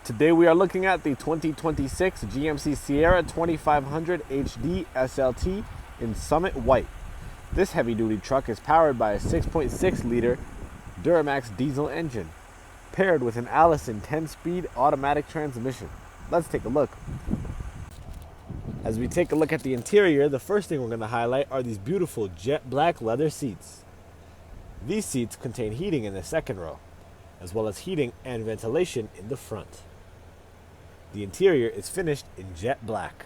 Today we are looking at the 2026 GMC SIERRA 2500 HD SLT in Summit White. This heavy-duty truck is powered by a 6.6-liter DURAMAX diesel engine, paired with an Allison 10-speed automatic transmission. Let's take a look. As we take a look at the interior, the first thing we're going to highlight are these beautiful jet black leather seats. These seats contain heating in the second row, as well as heating and ventilation in the front. The interior is finished in jet black.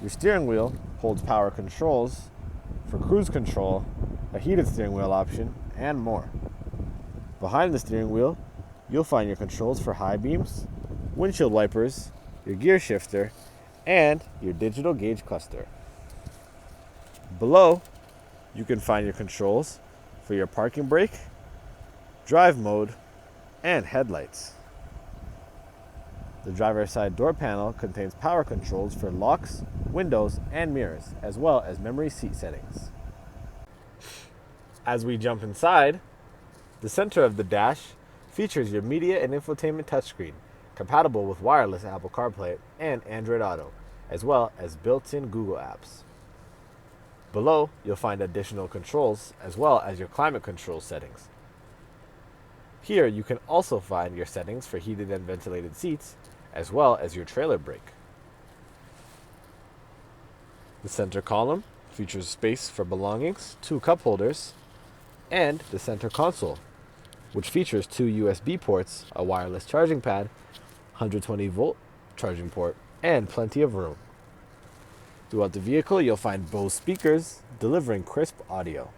Your steering wheel holds power controls for cruise control, a heated steering wheel option, and more. Behind the steering wheel, you'll find your controls for high beams, windshield wipers, your gear shifter, and your digital gauge cluster. Below, you can find your controls for your parking brake, drive mode, and headlights. The driver's side door panel contains power controls for locks, windows, and mirrors, as well as memory seat settings. As we jump inside, the center of the dash features your media and infotainment touchscreen, compatible with wireless Apple CarPlay and Android Auto, as well as built-in Google apps. Below, you'll find additional controls, as well as your climate control settings. Here, you can also find your settings for heated and ventilated seats, as well as your trailer brake. The center column features space for belongings, 2 cup holders, and the center console, which features 2 USB ports, a wireless charging pad, 120-volt charging port, and plenty of room. Throughout the vehicle, you'll find Bose speakers delivering crisp audio.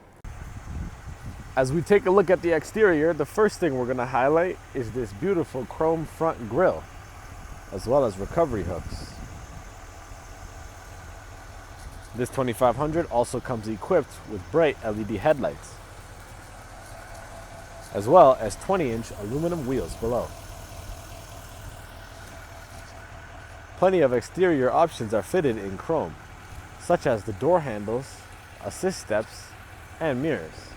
As we take a look at the exterior, the first thing we're going to highlight is this beautiful chrome front grille, as well as recovery hooks. This 2500 also comes equipped with bright LED headlights, as well as 20-inch aluminum wheels below. Plenty of exterior options are fitted in chrome, such as the door handles, assist steps, and mirrors.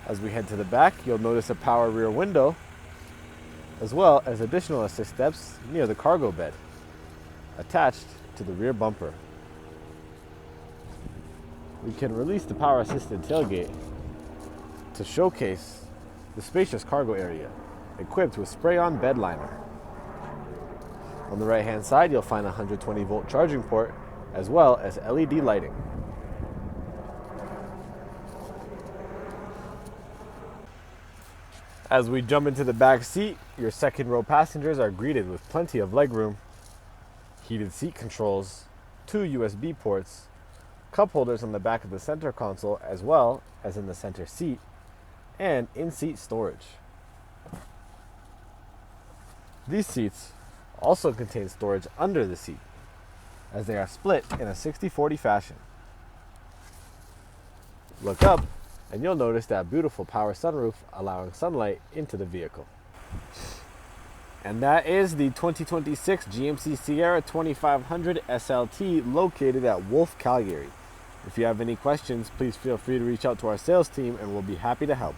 As we head to the back, you'll notice a power rear window, as well as additional assist steps near the cargo bed, attached to the rear bumper. We can release the power-assisted tailgate to showcase the spacious cargo area, equipped with spray-on bedliner. On the right-hand side, you'll find a 120-volt charging port, as well as LED lighting. As we jump into the back seat, your second row passengers are greeted with plenty of legroom, heated seat controls, 2 USB ports, cup holders on the back of the center console as well as in the center seat, and in-seat storage. These seats also contain storage under the seat, as they are split in a 60-40 fashion. Look up, and you'll notice that beautiful power sunroof allowing sunlight into the vehicle. And that is the 2026 GMC SIERRA 2500 SLT located at Wolfe, Calgary. If you have any questions, please feel free to reach out to our sales team and we'll be happy to help.